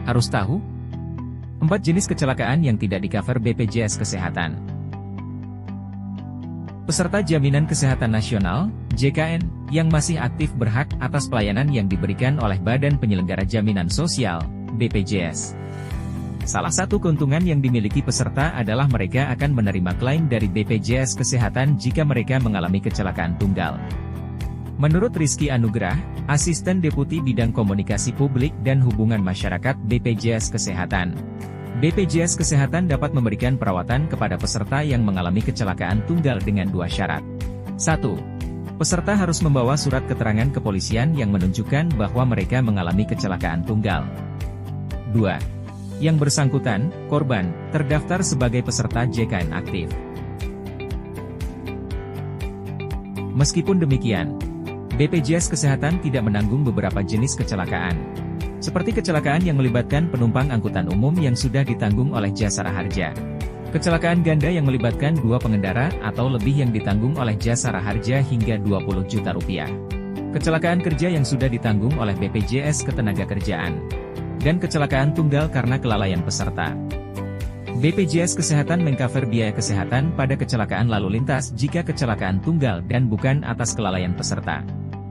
Harus tahu? 4 jenis kecelakaan yang tidak di-cover BPJS Kesehatan. Peserta Jaminan Kesehatan Nasional, JKN, yang masih aktif berhak atas pelayanan yang diberikan oleh Badan Penyelenggara Jaminan Sosial, BPJS. Salah satu keuntungan yang dimiliki peserta adalah mereka akan menerima klaim dari BPJS Kesehatan jika mereka mengalami kecelakaan tunggal. Menurut Rizky Anugrah, Asisten Deputi Bidang Komunikasi Publik dan Hubungan Masyarakat BPJS Kesehatan, BPJS Kesehatan dapat memberikan perawatan kepada peserta yang mengalami kecelakaan tunggal dengan 2 syarat. 1. Peserta harus membawa surat keterangan kepolisian yang menunjukkan bahwa mereka mengalami kecelakaan tunggal. 2. Yang bersangkutan, korban, terdaftar sebagai peserta JKN aktif. Meskipun demikian, BPJS Kesehatan tidak menanggung beberapa jenis kecelakaan, seperti kecelakaan yang melibatkan penumpang angkutan umum yang sudah ditanggung oleh Jasara Harja. Kecelakaan ganda yang melibatkan 2 pengendara atau lebih yang ditanggung oleh Jasara Harja hingga 20 juta rupiah. Kecelakaan kerja yang sudah ditanggung oleh BPJS Ketenagakerjaan. Dan kecelakaan tunggal karena kelalaian peserta. BPJS Kesehatan mengcover biaya kesehatan pada kecelakaan lalu lintas jika kecelakaan tunggal dan bukan atas kelalaian peserta.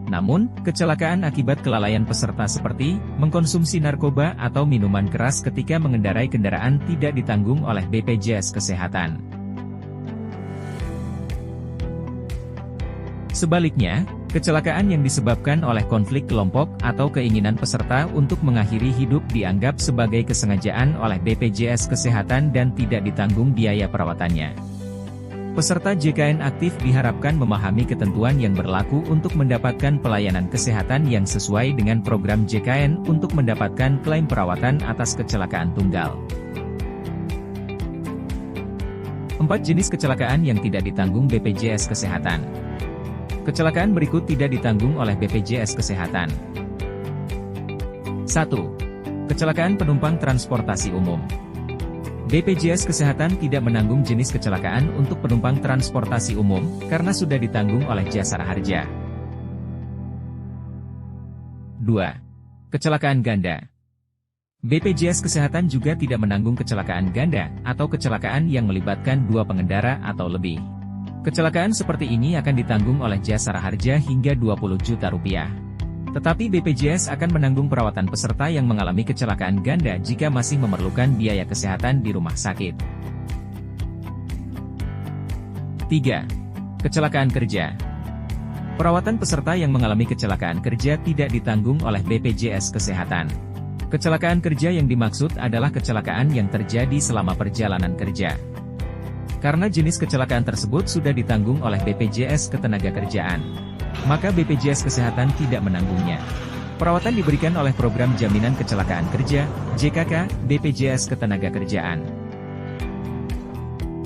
Namun, kecelakaan akibat kelalaian peserta seperti mengkonsumsi narkoba atau minuman keras ketika mengendarai kendaraan tidak ditanggung oleh BPJS Kesehatan. Sebaliknya, kecelakaan yang disebabkan oleh konflik kelompok atau keinginan peserta untuk mengakhiri hidup dianggap sebagai kesengajaan oleh BPJS Kesehatan dan tidak ditanggung biaya perawatannya. Peserta JKN aktif diharapkan memahami ketentuan yang berlaku untuk mendapatkan pelayanan kesehatan yang sesuai dengan program JKN untuk mendapatkan klaim perawatan atas kecelakaan tunggal. 4 jenis kecelakaan yang tidak ditanggung BPJS Kesehatan. Kecelakaan berikut tidak ditanggung oleh BPJS Kesehatan. 1. Kecelakaan penumpang transportasi umum. BPJS Kesehatan tidak menanggung jenis kecelakaan untuk penumpang transportasi umum, karena sudah ditanggung oleh Jasara Harja. 2. Kecelakaan ganda. BPJS Kesehatan juga tidak menanggung kecelakaan ganda, atau kecelakaan yang melibatkan 2 pengendara atau lebih. Kecelakaan seperti ini akan ditanggung oleh Jasara Harja hingga 20 juta rupiah. Tetapi BPJS akan menanggung perawatan peserta yang mengalami kecelakaan ganda jika masih memerlukan biaya kesehatan di rumah sakit. 3. Kecelakaan kerja. Perawatan peserta yang mengalami kecelakaan kerja tidak ditanggung oleh BPJS Kesehatan. Kecelakaan kerja yang dimaksud adalah kecelakaan yang terjadi selama perjalanan kerja. Karena jenis kecelakaan tersebut sudah ditanggung oleh BPJS Ketenagakerjaan, maka BPJS Kesehatan tidak menanggungnya. Perawatan diberikan oleh Program Jaminan Kecelakaan Kerja, JKK, BPJS Ketenagakerjaan.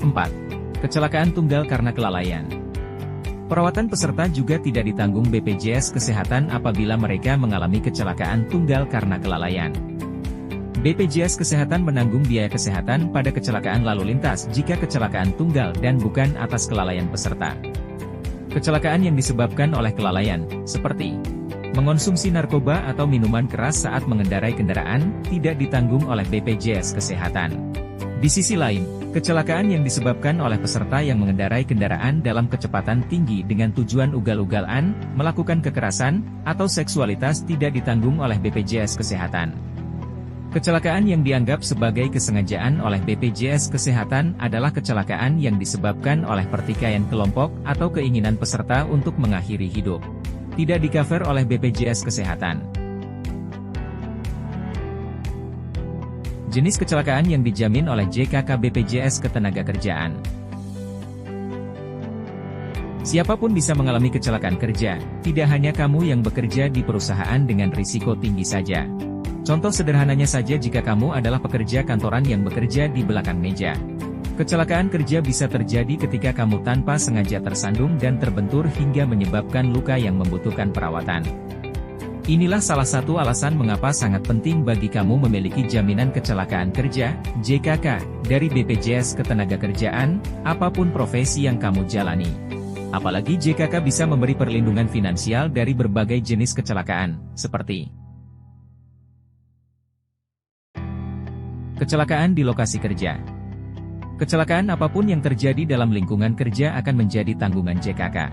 4. Kecelakaan tunggal karena kelalaian. Perawatan peserta juga tidak ditanggung BPJS Kesehatan apabila mereka mengalami kecelakaan tunggal karena kelalaian. BPJS Kesehatan menanggung biaya kesehatan pada kecelakaan lalu lintas jika kecelakaan tunggal dan bukan atas kelalaian peserta. Kecelakaan yang disebabkan oleh kelalaian, seperti mengonsumsi narkoba atau minuman keras saat mengendarai kendaraan, tidak ditanggung oleh BPJS Kesehatan. Di sisi lain, kecelakaan yang disebabkan oleh peserta yang mengendarai kendaraan dalam kecepatan tinggi dengan tujuan ugal-ugalan, melakukan kekerasan, atau seksualitas tidak ditanggung oleh BPJS Kesehatan. Kecelakaan yang dianggap sebagai kesengajaan oleh BPJS Kesehatan adalah kecelakaan yang disebabkan oleh pertikaian kelompok atau keinginan peserta untuk mengakhiri hidup. Tidak di-cover oleh BPJS Kesehatan. Jenis kecelakaan yang dijamin oleh JKK BPJS Ketenagakerjaan. Siapapun bisa mengalami kecelakaan kerja, tidak hanya kamu yang bekerja di perusahaan dengan risiko tinggi saja. Contoh sederhananya saja jika kamu adalah pekerja kantoran yang bekerja di belakang meja. Kecelakaan kerja bisa terjadi ketika kamu tanpa sengaja tersandung dan terbentur hingga menyebabkan luka yang membutuhkan perawatan. Inilah salah satu alasan mengapa sangat penting bagi kamu memiliki jaminan kecelakaan kerja, JKK, dari BPJS Ketenagakerjaan, apapun profesi yang kamu jalani. Apalagi JKK bisa memberi perlindungan finansial dari berbagai jenis kecelakaan, seperti Kecelakaan di lokasi kerja. Kecelakaan apapun yang terjadi dalam lingkungan kerja akan menjadi tanggungan JKK.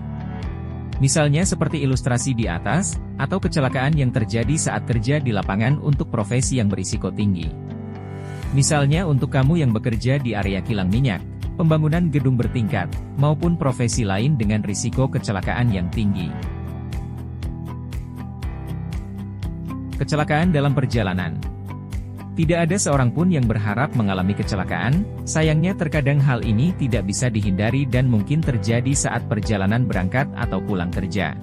Misalnya seperti ilustrasi di atas, atau kecelakaan yang terjadi saat kerja di lapangan untuk profesi yang berisiko tinggi. Misalnya untuk kamu yang bekerja di area kilang minyak, pembangunan gedung bertingkat, maupun profesi lain dengan risiko kecelakaan yang tinggi. Kecelakaan dalam perjalanan. Tidak ada seorang pun yang berharap mengalami kecelakaan, sayangnya terkadang hal ini tidak bisa dihindari dan mungkin terjadi saat perjalanan berangkat atau pulang kerja.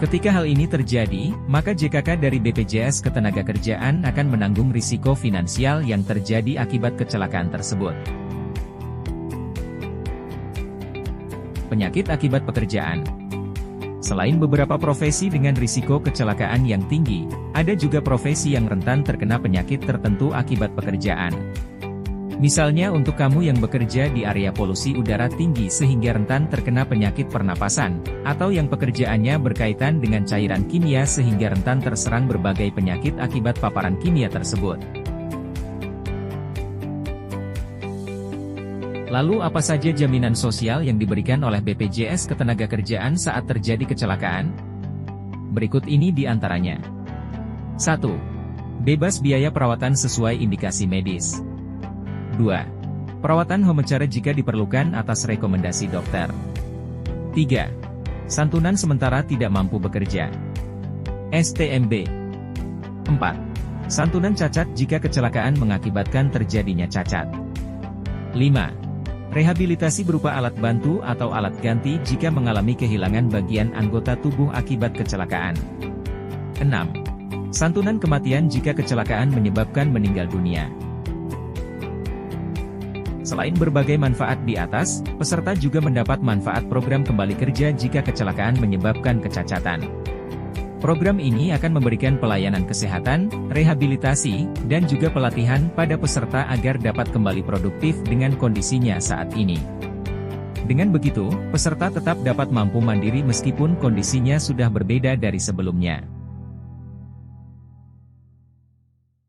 Ketika hal ini terjadi, maka JKK dari BPJS Ketenagakerjaan akan menanggung risiko finansial yang terjadi akibat kecelakaan tersebut. Penyakit akibat pekerjaan. Selain beberapa profesi dengan risiko kecelakaan yang tinggi, ada juga profesi yang rentan terkena penyakit tertentu akibat pekerjaan. Misalnya untuk kamu yang bekerja di area polusi udara tinggi sehingga rentan terkena penyakit pernapasan, atau yang pekerjaannya berkaitan dengan cairan kimia sehingga rentan terserang berbagai penyakit akibat paparan kimia tersebut. Lalu apa saja jaminan sosial yang diberikan oleh BPJS Ketenagakerjaan saat terjadi kecelakaan? Berikut ini di antaranya. 1. Bebas biaya perawatan sesuai indikasi medis. 2. Perawatan home care jika diperlukan atas rekomendasi dokter. 3. Santunan sementara tidak mampu bekerja. STMB. 4. Santunan cacat jika kecelakaan mengakibatkan terjadinya cacat. 5. Rehabilitasi berupa alat bantu atau alat ganti jika mengalami kehilangan bagian anggota tubuh akibat kecelakaan. 6. Santunan kematian jika kecelakaan menyebabkan meninggal dunia. Selain berbagai manfaat di atas, peserta juga mendapat manfaat program kembali kerja jika kecelakaan menyebabkan kecacatan. Program ini akan memberikan pelayanan kesehatan, rehabilitasi, dan juga pelatihan pada peserta agar dapat kembali produktif dengan kondisinya saat ini. Dengan begitu, peserta tetap dapat mampu mandiri meskipun kondisinya sudah berbeda dari sebelumnya.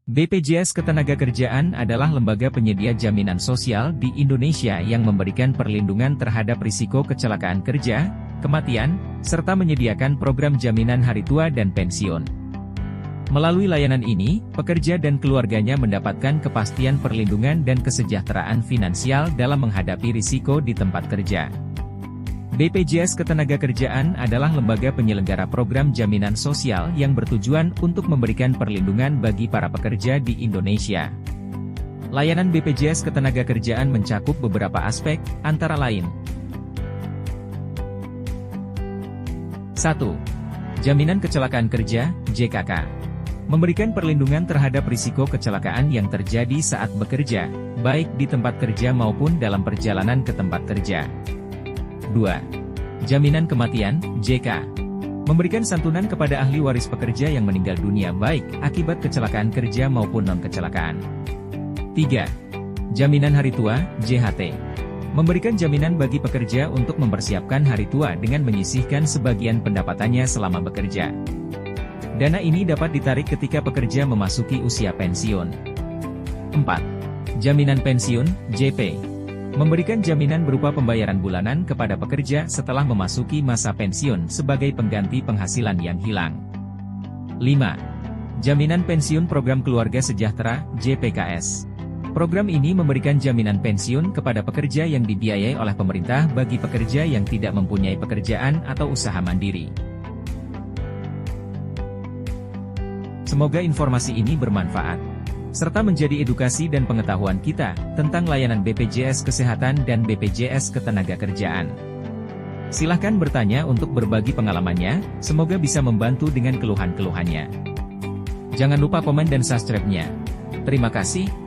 BPJS Ketenagakerjaan adalah lembaga penyedia jaminan sosial di Indonesia yang memberikan perlindungan terhadap risiko kecelakaan kerja, kematian, serta menyediakan program jaminan hari tua dan pensiun. Melalui layanan ini, pekerja dan keluarganya mendapatkan kepastian perlindungan dan kesejahteraan finansial dalam menghadapi risiko di tempat kerja. BPJS Ketenagakerjaan adalah lembaga penyelenggara program jaminan sosial yang bertujuan untuk memberikan perlindungan bagi para pekerja di Indonesia. Layanan BPJS Ketenagakerjaan mencakup beberapa aspek, antara lain: 1. Jaminan kecelakaan kerja, JKK. Memberikan perlindungan terhadap risiko kecelakaan yang terjadi saat bekerja, baik di tempat kerja maupun dalam perjalanan ke tempat kerja. 2. Jaminan kematian, JK. Memberikan santunan kepada ahli waris pekerja yang meninggal dunia baik akibat kecelakaan kerja maupun non-kecelakaan. 3. Jaminan hari tua, JHT. Memberikan jaminan bagi pekerja untuk mempersiapkan hari tua dengan menyisihkan sebagian pendapatannya selama bekerja. Dana ini dapat ditarik ketika pekerja memasuki usia pensiun. 4. Jaminan pensiun, JP. Memberikan jaminan berupa pembayaran bulanan kepada pekerja setelah memasuki masa pensiun sebagai pengganti penghasilan yang hilang. 5. Jaminan pensiun program keluarga sejahtera, JPKS. Program ini memberikan jaminan pensiun kepada pekerja yang dibiayai oleh pemerintah bagi pekerja yang tidak mempunyai pekerjaan atau usaha mandiri. Semoga informasi ini bermanfaat, serta menjadi edukasi dan pengetahuan kita tentang layanan BPJS Kesehatan dan BPJS Ketenagakerjaan. Silahkan bertanya untuk berbagi pengalamannya, semoga bisa membantu dengan keluhan-keluhannya. Jangan lupa komen dan subscribe-nya. Terima kasih.